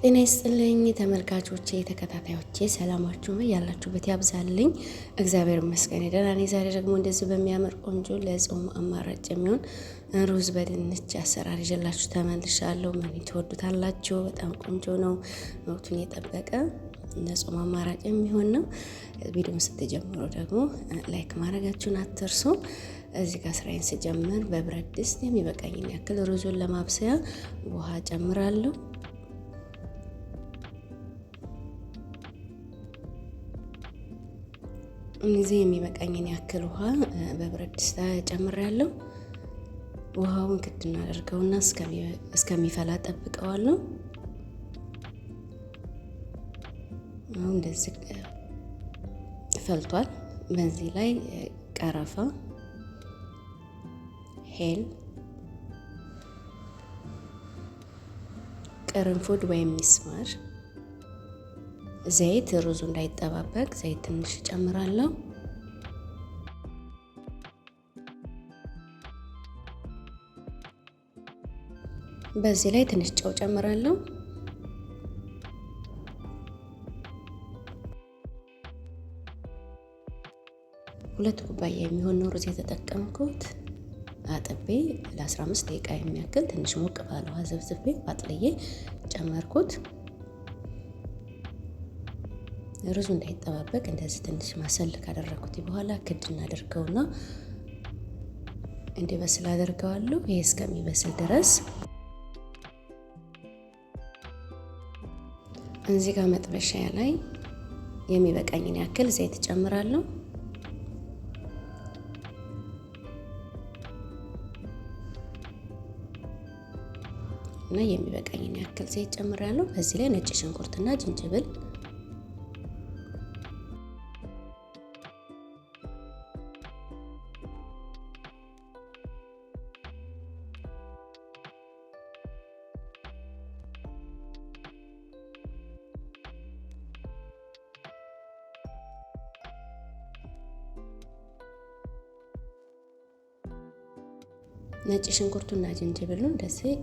ጤና ይስጥልኝ ተመልካቾቼ ተከታታዮቼ ሰላማችሁ ያላችሁበት ያብዛልኝ። እግዚአብሔር ይመስገን ደህና ነኝ። ዛሬ ደግሞ እንደዚህ በሚያምር ቆንጆ ለጾም አማራጭ የሚሆን ሩዝ በድንች አሰራር ይዤላችሁ ተመልሻለሁ። ምን ትወዱታላችሁ? በጣም ቆንጆ ነው። ወቅቱን የጠበቀ ለጾም አማራጭ የሚሆን ነው። ቪዲዮውን ስትጀምሩ ደግሞ ላይክ ማድረጋችሁን አትርሱ። እዚህ ጋር ስራዬን ስጀምር በብረት ድስት የሚበቃኝን ያክል ሩዙን ለማብሰያ ውሃ ጨምራለሁ። እዚህ የሚበቃኝን ያክል ውሃ በብረት ድስት ጨምሬያለሁ። ውሃውን ክድ እናደርገውና እስከሚፈላ ጠብቀዋለሁ። አሁን እንደዚህ ፈልቷል። በዚህ ላይ ቀረፋ፣ ሄል፣ ቅርንፉድ ወይም ሚስማር፣ ዘይት፣ ሩዙ እንዳይጠባበቅ ዘይት ትንሽ ጨምራለሁ። በዚህ ላይ ትንሽ ጨው ጨምራለሁ። ሁለት ኩባያ የሚሆን ሩዝ የተጠቀምኩት አጥቤ ለ15 ደቂቃ የሚያክል ትንሽ ሞቅ ባለ ውሃ ዘብዝቤ አጥልዬ ጨመርኩት። ሩዙ እንዳይጠባበቅ እንደዚህ ትንሽ ማሰል ካደረኩት በኋላ ክድ እናደርገውና እንዲበስል አደርገዋለሁ። ይሄ እስከሚበስል ድረስ እዚህ ጋር መጥበሻ ላይ የሚበቃኝን ያክል ዘይት ጨምራለሁ። እና የሚበቃኝን ያክል ዘይት ጨምራለሁ። በዚህ ላይ ነጭ ሽንኩርትና ዝንጅብል ነጭ ሽንኩርቱና ዝንጅብሉን እንደዚህ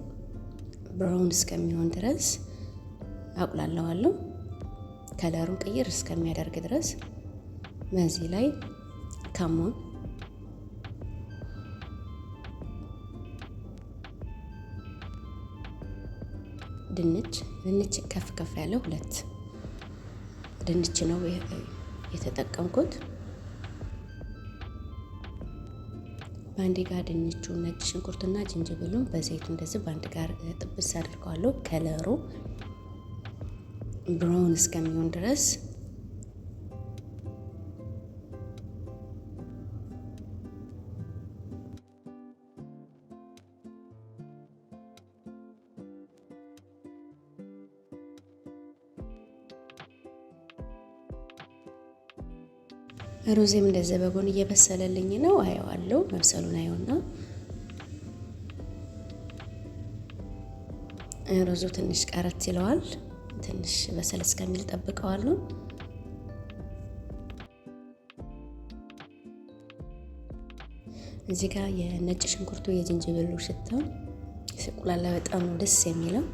ብራውን እስከሚሆን ድረስ አቁላለዋለሁ። ከለሩን ቅይር እስከሚያደርግ ድረስ በዚህ ላይ ካሞን፣ ድንች ከፍ ያለው 2 ድንች ነው የተጠቀምኩት። በአንድ ጋር ድንቹ፣ ነጭ ሽንኩርትና ዝንጅብሉን በዘይቱ እንደዚህ በአንድ ጋር ጥብስ አድርገዋለሁ። ከለሩ ብራውን እስከሚሆን ድረስ ሩዜም እንደዚህ በጎን እየበሰለልኝ ነው። አየዋለሁ መብሰሉን አየውና ሩዙ ትንሽ ቀረት ይለዋል። ትንሽ በሰል እስከሚል ጠብቀዋለሁ። እዚህ ጋር የነጭ ሽንኩርቱ የዝንጅብሉ ሽታ ሲቁላላ በጣም ነው ደስ የሚለው።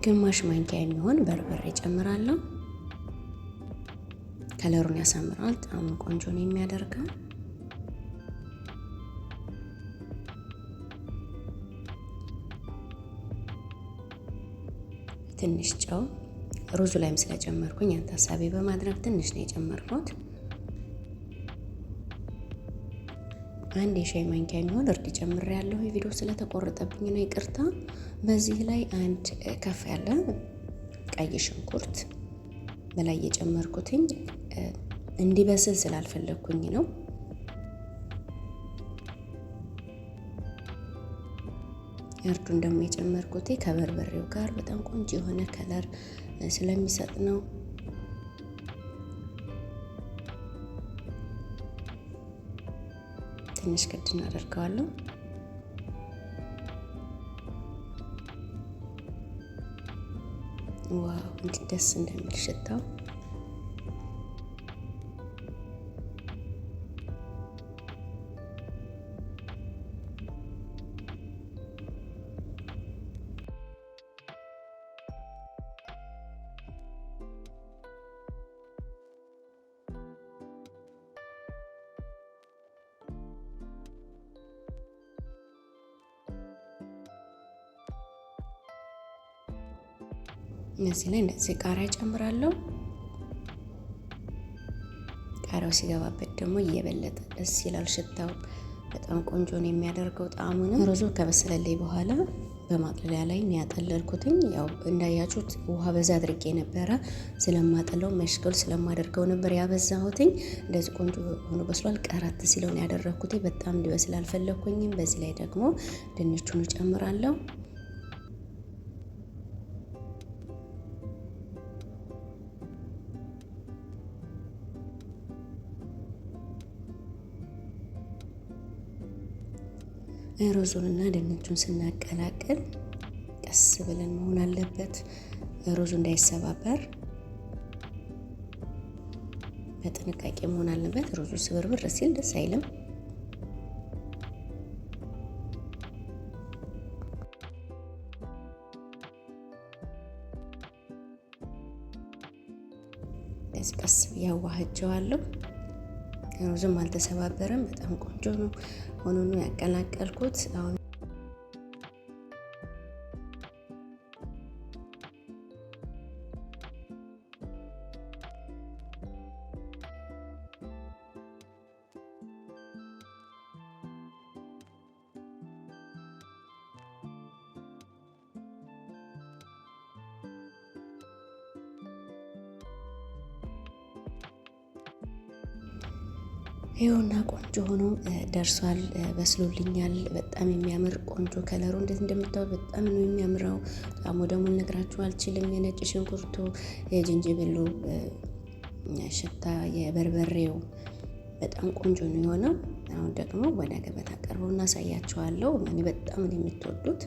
ግማሽ ማንኪያ የሚሆን በርበሬ ጨምራለሁ። ከለሩን ያሳምራል፣ ጣዕሙን ቆንጆ ነው የሚያደርገው። ትንሽ ጨው ሩዙ ላይም ስለጨመርኩኝ ያን ታሳቢ በማድረግ ትንሽ ነው የጨመርኩት። አንድ የሻይ ማንኪያ የሚሆን እርድ ጨምሬያለሁ። ቪዲዮ ስለተቆረጠብኝ ነው ይቅርታ። በዚህ ላይ አንድ ከፍ ያለ ቀይ ሽንኩርት በላይ የጨመርኩትኝ እንዲበስል ስላልፈለኩኝ ነው። እርዱን ደግሞ የጨመርኩት ከበርበሬው ጋር በጣም ቆንጆ የሆነ ከለር ስለሚሰጥ ነው። ትንሽ ክድ እናደርገዋለሁ። ዋው እንዴት ደስ እንደሚል ሽታው! እዚህ ላይ እንደዚህ ቃሪያ ጨምራለሁ። ቃሪያው ሲገባበት ደግሞ እየበለጠ ደስ ይላል ሽታው። በጣም ቆንጆ ነው የሚያደርገው ጣዕሙንም። ሩዙ ከበሰለልኝ በኋላ በማጥለያ ላይ ያጠለልኩትኝ። ያው እንዳያችሁት ውሃ በዛ አድርጌ ነበረ ስለማጠለው መሽገል ስለማደርገው ነበር ያበዛሁትኝ። እንደዚህ ቆንጆ ሆኖ በስሏል። ቀረት ሲለው ነው ያደረኩትኝ። በጣም እንዲበስል አልፈለኩኝም። በዚህ ላይ ደግሞ ድንቹን እጨምራለሁ። ሩዙንና ድንቹን ስናቀላቅል ቀስ ብለን መሆን አለበት፣ ሩዙ እንዳይሰባበር በጥንቃቄ መሆን አለበት። ሩዙ ስብርብር ሲል ደስ አይልም። ቀስ ያዋህጀዋለሁ። ሩዝም አልተሰባበረም። በጣም ቆንጆ ነው ሆኖ ነው ያቀላቀልኩት። አሁን ይኸውና ቆንጆ ሆኖ ደርሷል፣ በስሎልኛል። በጣም የሚያምር ቆንጆ ከለሩ እንዴት እንደምታዩት በጣም ነው የሚያምረው። ጣዕሙ ደግሞ ልነግራችሁ አልችልም። የነጭ ሽንኩርቱ፣ የጅንጅብሉ ሽታ፣ የበርበሬው በጣም ቆንጆ ነው የሆነው። አሁን ደግሞ ወደ ገበታ ቀርበው እናሳያቸዋለሁ። እኔ በጣም ነው የምትወዱት።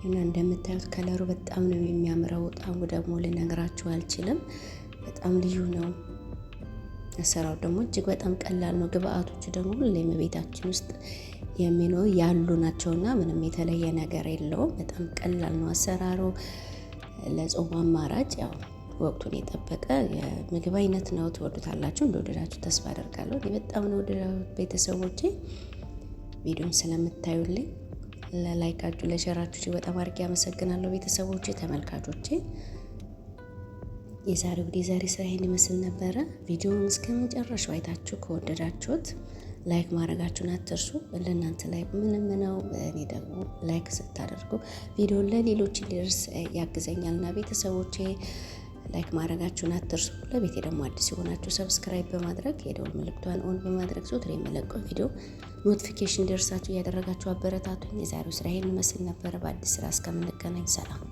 እና እንደምታዩት ከለሩ በጣም ነው የሚያምረው። ጣዕሙ ደግሞ ልነግራችሁ አልችልም። በጣም ልዩ ነው። አሰራሩ ደግሞ እጅግ በጣም ቀላል ነው። ግብአቶቹ ደግሞ ሁሌም ቤታችን ውስጥ የሚኖሩ ያሉ ናቸውና ምንም የተለየ ነገር የለውም። በጣም ቀላል ነው አሰራሩ። ለጾም አማራጭ ያው ወቅቱን የጠበቀ የምግብ አይነት ነው። ትወዱታላችሁ። እንደወደዳችሁ ተስፋ አደርጋለሁ። እኔ በጣም ነው ቤተሰቦቼ ቪዲዮን ስለምታዩልኝ ለላይካችሁ ለሸራችሁ በጣም አድርጌ አመሰግናለሁ። ቤተሰቦቼ ተመልካቾቼ የዛሬው ስራ ይሄን ይመስል ነበረ። ቪዲዮውን እስከ መጨረሻው አይታችሁ ከወደዳችሁት ላይክ ማድረጋችሁን አትርሱ። ለእናንተ ላይክ ምንም ነው። እኔ ደግሞ ላይክ ስታደርጉ ቪዲዮ ለሌሎች እንዲደርስ ያግዘኛልና ቤተሰቦቼ ላይክ ማድረጋችሁን አትርሱ። ለቤቴ ደግሞ አዲስ የሆናችሁ ሰብስክራይብ በማድረግ የደወል ምልክቷን ኦን በማድረግ ዞትር የምለቀው ቪዲዮ ኖቲፊኬሽን ደርሳችሁ እያደረጋችሁ አበረታቱኝ። የዛሬው ስራ ይሄን ይመስል ነበረ። በአዲስ ስራ እስከምንገናኝ ሰላም።